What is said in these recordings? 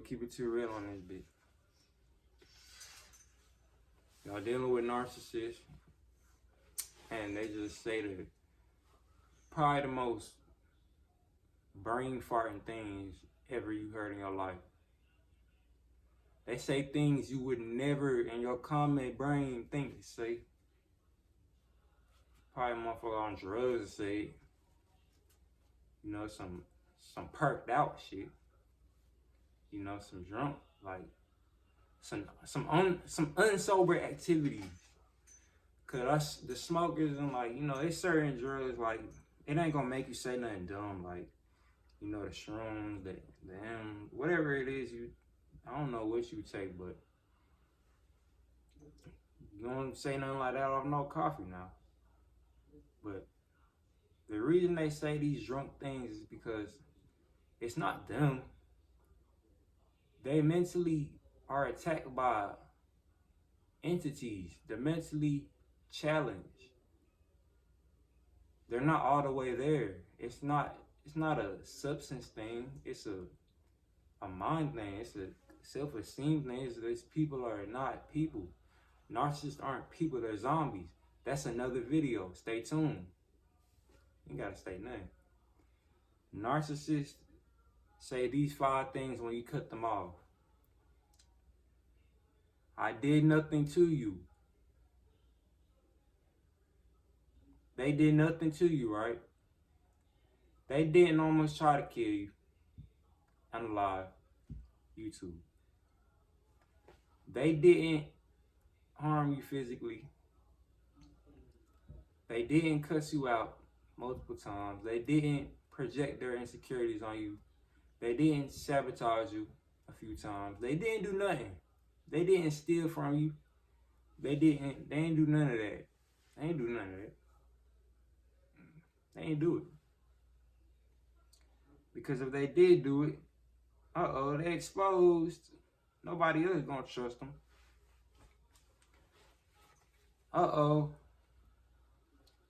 keep it too real on this bitch. Y'all dealing with narcissists, and they just say the probably the most brain farting things ever you heard in your life. They say things you would never in your common brain think to say. Probably motherfucker on drugs to say it. You know, some perked out shit. You know, some drunk, like some unsober activities. Cause us, the smokers, and like, you know, it's certain drugs, like, it ain't gonna make you say nothing dumb, like, you know, the shrooms, the whatever it is, I don't know what you take, but you don't say nothing like that off no coffee now. But the reason they say these drunk things is because it's not them. They mentally are attacked by entities. They're mentally challenged. They're not all the way there. It's not a substance thing. It's a mind thing. It's a self-esteem thing. These people are not people. Narcissists aren't people. They're zombies. That's another video. Stay tuned. You gotta stay nothing. Narcissists say these 5 things when you cut them off. I did nothing to you. They did nothing to you, right? They didn't almost try to kill you. I'm live. YouTube. They didn't harm you physically. They didn't cuss you out multiple times. They didn't project their insecurities on you. They didn't sabotage you a few times. They didn't do nothing. They didn't steal from you. They ain't do none of that. They ain't do none of that. They ain't do it. Because if they did do it, they exposed. Nobody else gonna trust them.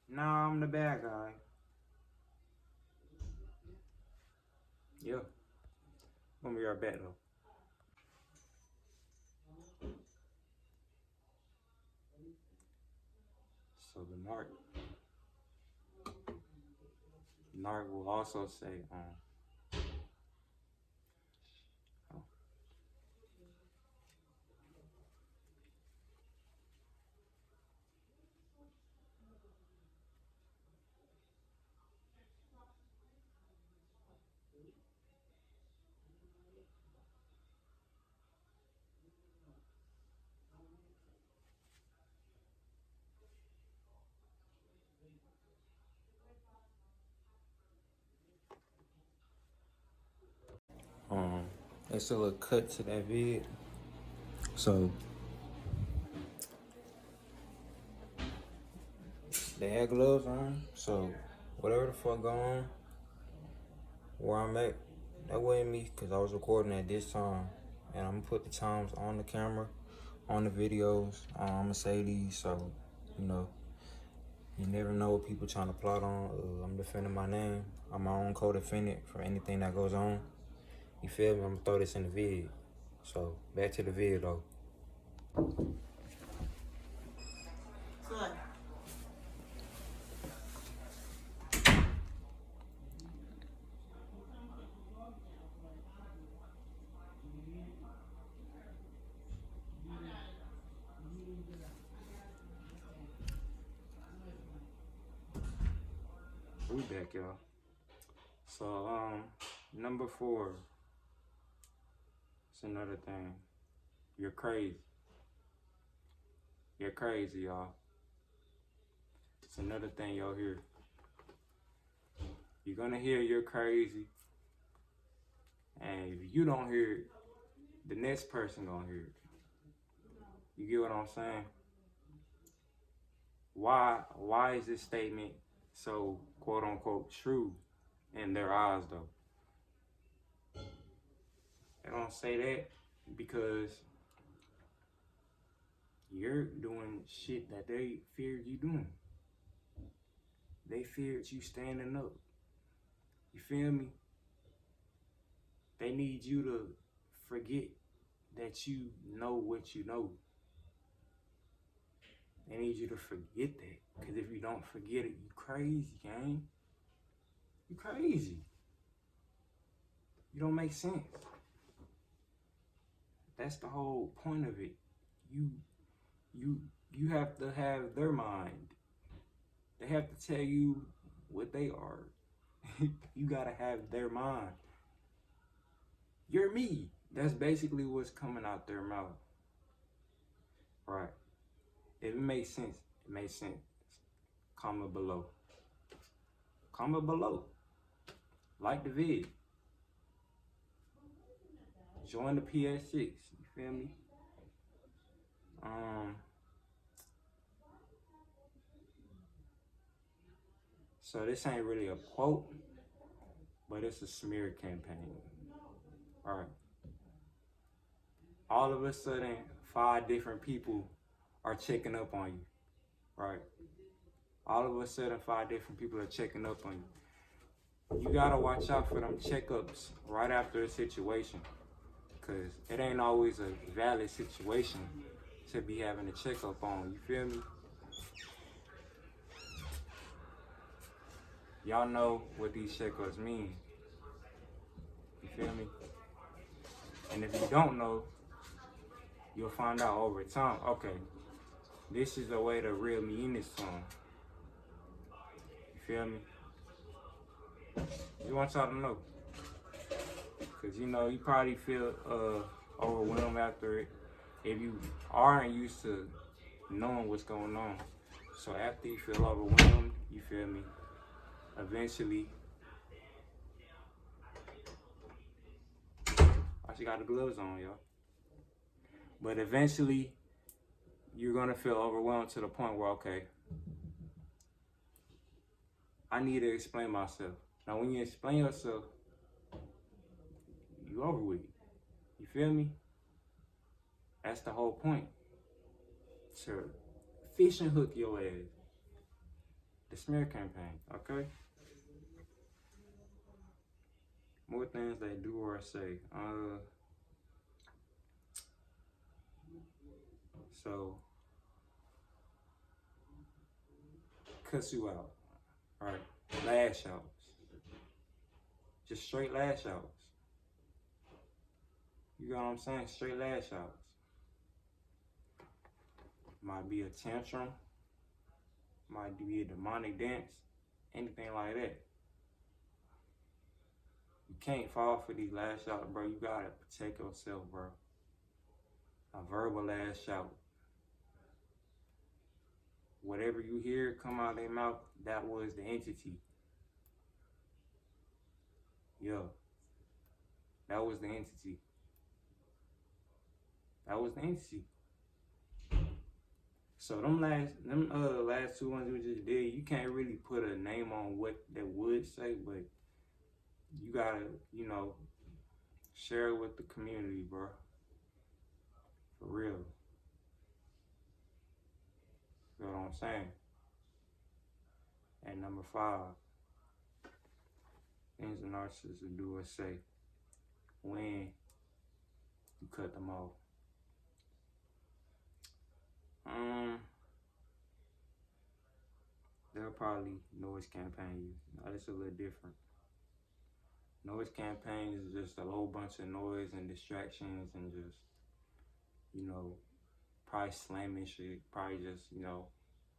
Now I'm the bad guy. Yeah. Gonna be right back though. So the narc will also say, it's a little cut to that vid. So they had gloves on, so whatever the fuck going on, where I'm at, that wasn't me, because I was recording at this time. And I'm gonna put the times on the camera, on the videos. I'm gonna say these, so, you know, you never know what people trying to plot on. I'm defending my name. I'm my own co-defendant for anything that goes on. You feel me? I'm gonna throw this in the vid. So, back to the vid though. We back, y'all. So, number 4. It's another thing. You're crazy. You're crazy, y'all. It's another thing y'all hear. You're gonna hear you're crazy. And if you don't hear it, the next person gonna hear it. You get what I'm saying? Why is this statement so quote unquote true in their eyes though? They don't say that because you're doing shit that they feared you doing. They feared you standing up. You feel me? They need you to forget that you know what you know. They need you to forget that. Because if you don't forget it, you crazy, gang. You crazy. You don't make sense. That's the whole point of it. You have to have their mind. They have to tell you what they are. You gotta have their mind. You're me. That's basically what's coming out their mouth. Right. If it makes sense, it makes sense. Comment below. Comment below. Like the vid. Join the PS6. You feel me? So this ain't really a quote, but it's a smear campaign. Alright. All of a sudden, 5 different people are checking up on you. Right? All of a sudden, 5 different people are checking up on you. You gotta watch out for them checkups right after a situation. Cause it ain't always a valid situation to be having a checkup on, you feel me? Y'all know what these checkups mean. You feel me? And if you don't know, you'll find out over time. Okay, this is the way to reel me in this song. You feel me? You want y'all to know. Cause you know, you probably feel overwhelmed after it if you aren't used to knowing what's going on. So after you feel overwhelmed, you feel me? Eventually, I just got the gloves on, y'all. But eventually, you're gonna feel overwhelmed to the point where, okay, I need to explain myself. Now, when you explain yourself, you over with it. You feel me? That's the whole point. To fish and hook your ass. The smear campaign, okay? More things they do or say. So, cuss you out. Alright, lash outs. Just straight lash outs. You know what I'm saying? Straight lash outs. Might be a tantrum. Might be a demonic dance. Anything like that. You can't fall for these lash outs, bro. You gotta protect yourself, bro. A verbal lash out. Whatever you hear come out of their mouth, that was the entity. Yo. That was the entity. That was the entity. So them last 2 ones we just did, you can't really put a name on what they would say, but you gotta, you know, share it with the community, bro. For real. You know what I'm saying? And number 5, things a narcissist will do or say when you cut them off. They'll probably noise campaign you. Now, it's a little different. Noise campaigns is just a whole bunch of noise and distractions and just, you know, probably slamming shit, probably just, you know,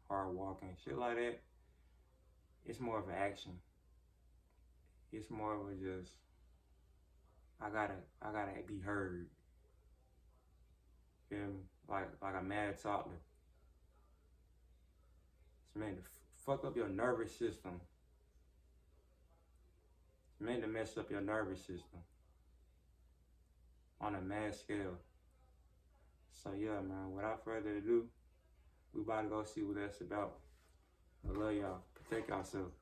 hard walking, shit like that. It's more of an action. It's more of a just, I gotta be heard. Feel me? Like a mad toddler. It's meant to fuck up your nervous system. It's meant to mess up your nervous system on a mad scale. So yeah, man, without further ado, we about to go see what that's about. I love y'all. Protect yourself.